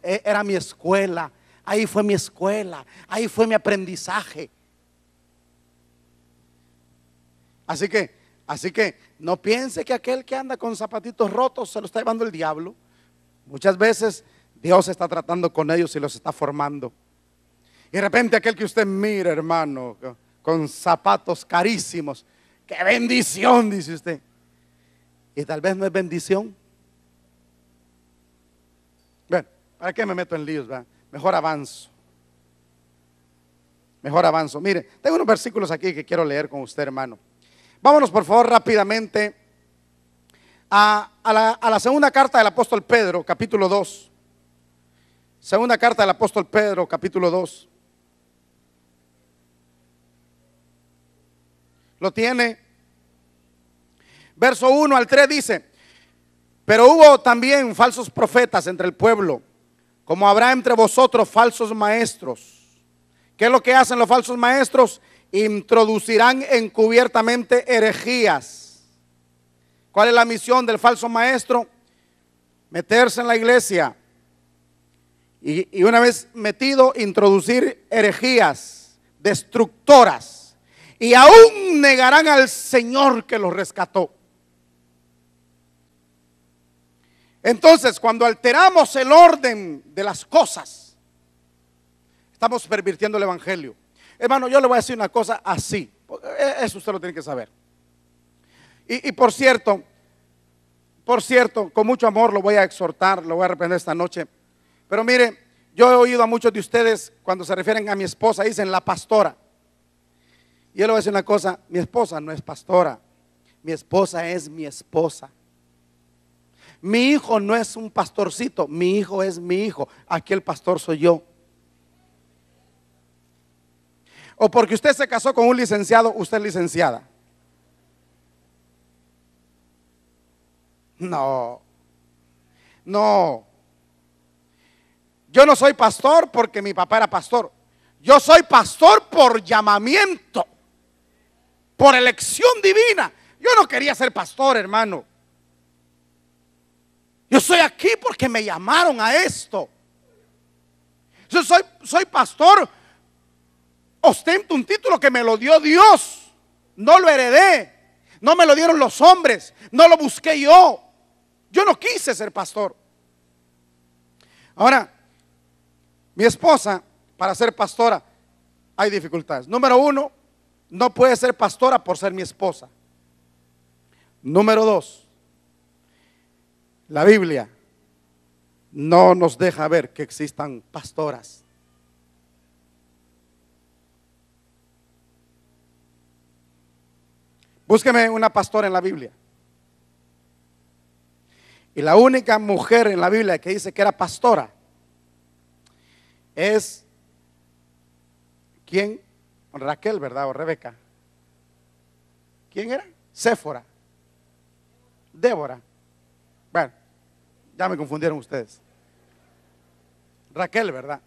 S3: Era mi escuela. Ahí fue mi escuela, ahí fue mi aprendizaje. Así que no piense que aquel que anda con zapatitos rotos se lo está llevando el diablo. Muchas veces Dios está tratando con ellos y los está formando. Y de repente aquel que usted mira, hermano, con zapatos carísimos, ¡qué bendición!, dice usted. Y tal vez no es bendición. Bueno, ¿para qué me meto en líos? ¿Verdad? Mejor avanzo. Mire, tengo unos versículos aquí que quiero leer con usted, hermano. Vámonos por favor rápidamente a la segunda carta del apóstol Pedro, capítulo 2. Segunda carta del apóstol Pedro, capítulo 2. ¿Lo tiene? Verso 1 al 3 dice: pero hubo también falsos profetas entre el pueblo, como habrá entre vosotros falsos maestros. ¿Qué es lo que hacen los falsos maestros? Introducirán encubiertamente herejías. ¿Cuál es la misión del falso maestro? Meterse en la iglesia y una vez metido, introducir herejías destructoras, y aún negarán al Señor que los rescató. Entonces, cuando alteramos el orden de las cosas, estamos pervirtiendo el evangelio. Hermano, yo le voy a decir una cosa así, eso usted lo tiene que saber. Y por cierto, con mucho amor lo voy a exhortar, lo voy a reprender esta noche. Pero mire, yo he oído a muchos de ustedes cuando se refieren a mi esposa, dicen la pastora. Y yo le voy a decir una cosa: mi esposa no es pastora, mi esposa es mi esposa. Mi hijo no es un pastorcito, mi hijo es mi hijo. Aquí el pastor soy yo. O porque usted se casó con un licenciado, usted es licenciada. No. Yo no soy pastor porque mi papá era pastor. Yo soy pastor por llamamiento, por elección divina. Yo no quería ser pastor, hermano. Yo estoy aquí porque me llamaron a esto. Yo soy pastor. Ostento un título que me lo dio Dios. No lo heredé. No me lo dieron los hombres. No lo busqué yo. Yo no quise ser pastor. Ahora, mi esposa, para ser pastora, hay dificultades. Número 1, no puede ser pastora por ser mi esposa. Número 2, la Biblia no nos deja ver que existan pastoras. Búsqueme una pastora en la Biblia. Y la única mujer en la Biblia que dice que era pastora es ¿quién? Raquel, ¿verdad? O Rebeca. ¿Quién era? Séfora. Débora. Bueno, ya me confundieron ustedes. Raquel, ¿verdad?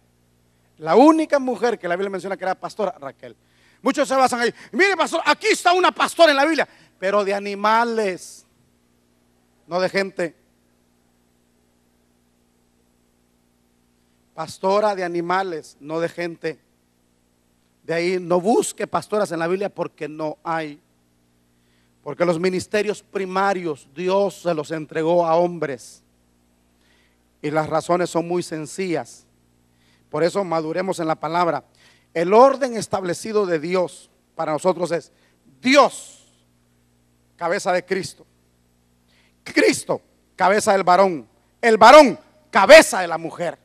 S3: La única mujer que la Biblia menciona que era pastora, Raquel. Muchos se basan ahí. Mire, pastor, aquí está una pastora en la Biblia, pero de animales, no de gente. Pastora de animales, no de gente. De ahí no busque pastoras en la Biblia porque no hay. Porque los ministerios primarios Dios se los entregó a hombres. Y las razones son muy sencillas. Por eso maduremos en la palabra. El orden establecido de Dios para nosotros es Dios, cabeza de Cristo. Cristo, cabeza del varón. El varón, cabeza de la mujer.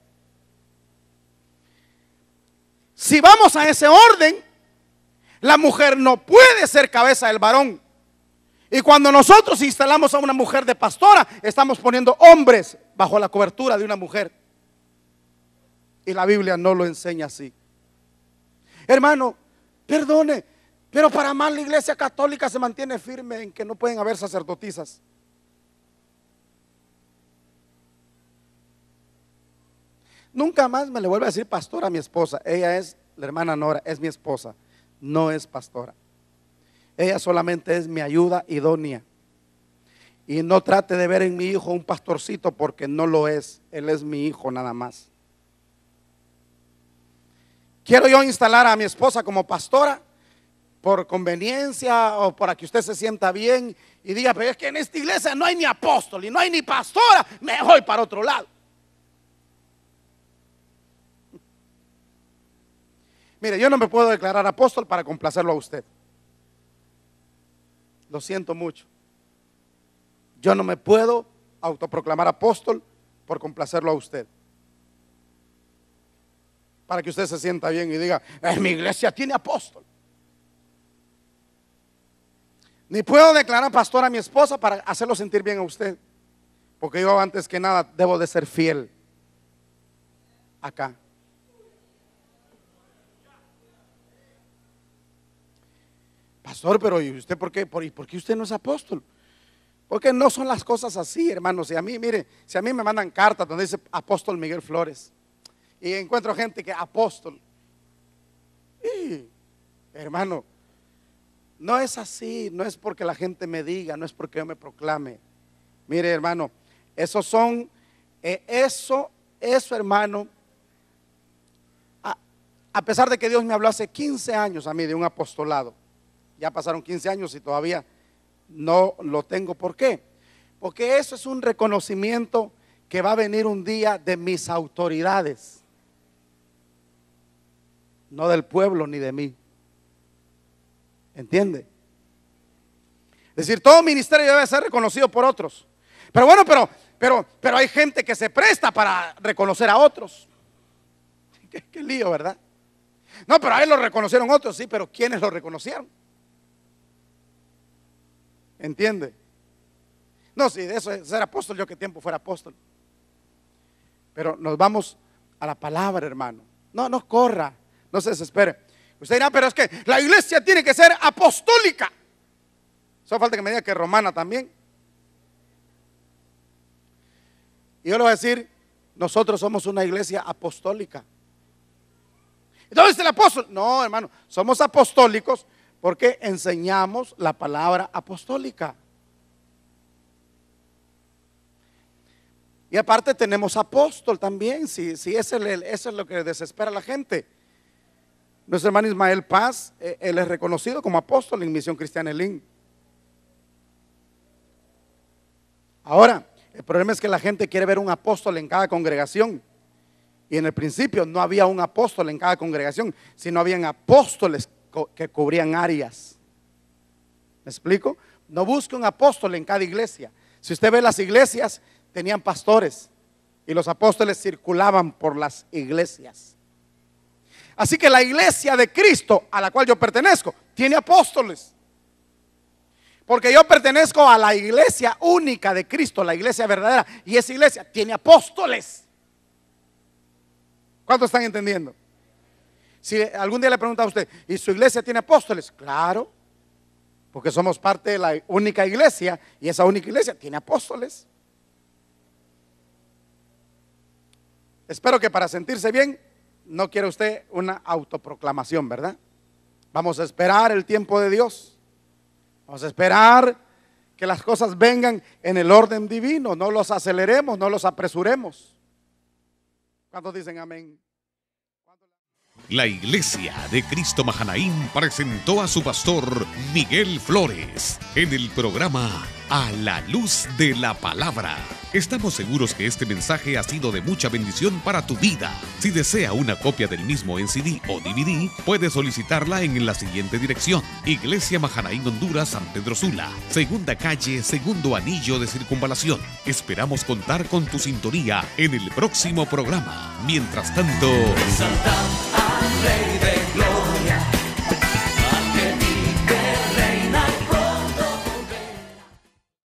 S3: Si vamos a ese orden, la mujer no puede ser cabeza del varón. Y cuando nosotros instalamos a una mujer de pastora, estamos poniendo hombres bajo la cobertura de una mujer. Y la Biblia no lo enseña así. Hermano, perdone, pero para más la iglesia católica se mantiene firme en que no pueden haber sacerdotisas. Nunca más me le vuelve a decir pastora a mi esposa. Ella es la hermana Nora, es mi esposa, no es pastora. Ella solamente es mi ayuda idónea. Y no trate de ver en mi hijo un pastorcito, porque no lo es. Él es mi hijo nada más. Quiero yo instalar a mi esposa como pastora por conveniencia o para que usted se sienta bien y diga, pero es que en esta iglesia no hay ni apóstol y no hay ni pastora, me voy para otro lado. Mire, yo no me puedo declarar apóstol para complacerlo a usted. Lo siento mucho. Yo no me puedo autoproclamar apóstol por complacerlo a usted. Para que usted se sienta bien y diga, mi iglesia tiene apóstol. Ni puedo declarar pastor a mi esposa para hacerlo sentir bien a usted. Porque yo antes que nada debo de ser fiel acá. Pastor, pero ¿y usted por qué? ¿Por qué usted no es apóstol? Porque no son las cosas así, hermanos. Y a mí, mire, si a mí me mandan cartas donde dice apóstol Miguel Flores y encuentro gente que apóstol, y, hermano, no es así. No es porque la gente me diga, no es porque yo me proclame. Mire, hermano, eso son, eso hermano, a pesar de que Dios me habló hace 15 años a mí de un apostolado. Ya pasaron 15 años y todavía no lo tengo. ¿Por qué? Porque eso es un reconocimiento que va a venir un día de mis autoridades, no del pueblo ni de mí. ¿Entiende? Es decir, todo ministerio debe ser reconocido por otros. Pero bueno, pero hay gente que se presta para reconocer a otros. Qué lío, ¿verdad? No, pero a él lo reconocieron otros, sí, pero ¿quiénes lo reconocieron? ¿Entiende? No, si de eso es ser apóstol, yo que tiempo fuera apóstol. Pero nos vamos a la palabra, hermano. No corra, no se desespere. Usted dirá, pero es que la iglesia tiene que ser apostólica. Solo falta que me diga que romana también. Y yo le voy a decir, nosotros somos una iglesia apostólica. Entonces el apóstol, no, hermano, somos apostólicos porque enseñamos la palabra apostólica. Y aparte tenemos apóstol también, si eso es lo que desespera a la gente. Nuestro hermano Ismael Paz, él es reconocido como apóstol en Misión Cristiana Elín. Ahora, el problema es que la gente quiere ver un apóstol en cada congregación. Y en el principio no había un apóstol en cada congregación, sino habían apóstoles que cubrían áreas. ¿Me explico? No busque un apóstol en cada iglesia. Si usted ve las iglesias, tenían pastores y los apóstoles circulaban por las iglesias. Así que la iglesia de Cristo, a la cual yo pertenezco, tiene apóstoles. Porque yo pertenezco a la iglesia única de Cristo, la iglesia verdadera, y esa iglesia tiene apóstoles. ¿Cuántos están entendiendo? Si algún día le pregunta a usted, ¿y su iglesia tiene apóstoles? Claro, porque somos parte de la única iglesia y esa única iglesia tiene apóstoles. Espero que para sentirse bien no quiere usted una autoproclamación, ¿verdad? Vamos a esperar el tiempo de Dios. Vamos a esperar que las cosas vengan en el orden divino. No los aceleremos, no los apresuremos. ¿Cuántos dicen amén?
S2: La Iglesia de Cristo Mahanaim presentó a su pastor Miguel Flores en el programa A la luz de la palabra. Estamos seguros que este mensaje ha sido de mucha bendición para tu vida. Si desea una copia del mismo en CD o DVD, puede solicitarla en la siguiente dirección: Iglesia Mahanaim Honduras, San Pedro Sula, segunda calle, segundo anillo de circunvalación. Esperamos contar con tu sintonía en el próximo programa. Mientras tanto,
S1: Exaltad al Rey de Gloria.